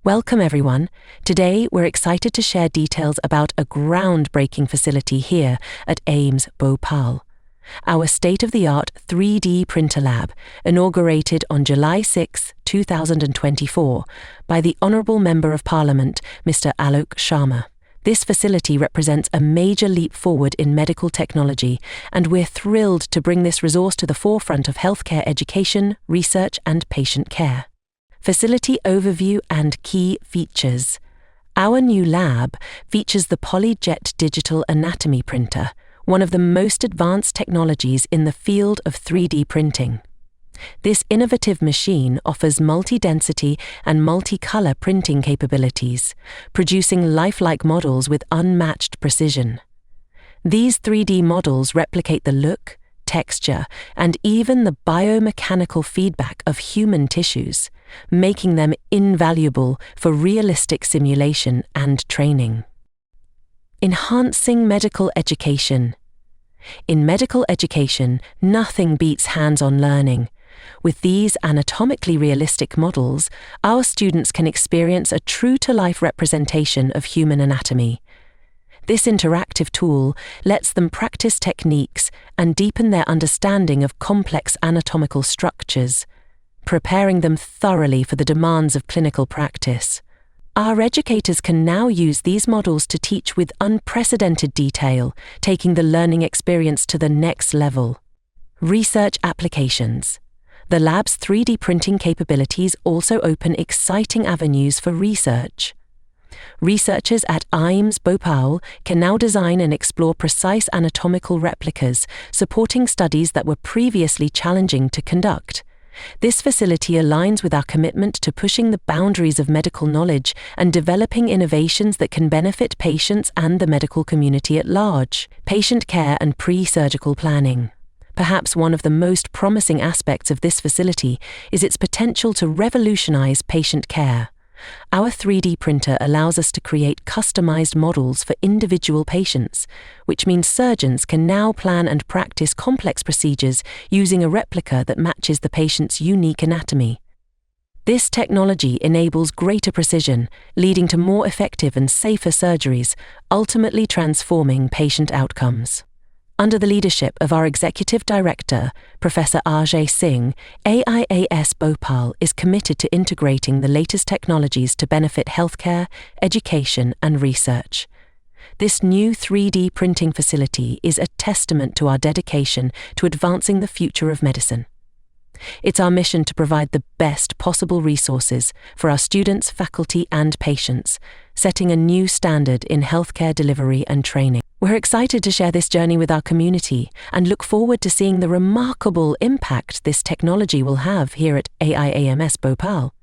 Welcome everyone. Today we're excited to share details about a groundbreaking facility here at AIIMS Bhopal. Our state-of-the-art 3D printer lab, inaugurated on July 6, 2024, by the Honourable Member of Parliament, Mr. Alok Sharma. This facility represents a major leap forward in medical technology, and we're thrilled to bring this resource to the forefront of healthcare education, research and patient care. Facility overview and key features. Our new lab features the PolyJet digital anatomy printer, one of the most advanced technologies in the field of 3D printing. This innovative machine offers multi-density and multi-color printing capabilities, producing lifelike models with unmatched precision. These 3D models replicate the look, texture, and even the biomechanical feedback of human tissues, making them invaluable for realistic simulation and training. Enhancing medical education. In medical education, nothing beats hands-on learning. With these anatomically realistic models, our students can experience a true-to-life representation of human anatomy. This interactive tool lets them practice techniques and deepen their understanding of complex anatomical structures, preparing them thoroughly for the demands of clinical practice. Our educators can now use these models to teach with unprecedented detail, taking the learning experience to the next level. Research applications. The lab's 3D printing capabilities also open exciting avenues for research. Researchers at AIIMS Bhopal can now design and explore precise anatomical replicas, supporting studies that were previously challenging to conduct. This facility aligns with our commitment to pushing the boundaries of medical knowledge and developing innovations that can benefit patients and the medical community at large. Patient care and pre-surgical planning. Perhaps one of the most promising aspects of this facility is its potential to revolutionize patient care. Our 3D printer allows us to create customized models for individual patients, which means surgeons can now plan and practice complex procedures using a replica that matches the patient's unique anatomy. This technology enables greater precision, leading to more effective and safer surgeries, ultimately transforming patient outcomes. Under the leadership of our Executive Director, Professor Ajay Singh, AIIMS Bhopal is committed to integrating the latest technologies to benefit healthcare, education and research. This new 3D printing facility is a testament to our dedication to advancing the future of medicine. It's our mission to provide the best possible resources for our students, faculty and patients, setting a new standard in healthcare delivery and training. We're excited to share this journey with our community and look forward to seeing the remarkable impact this technology will have here at AIIMS Bhopal.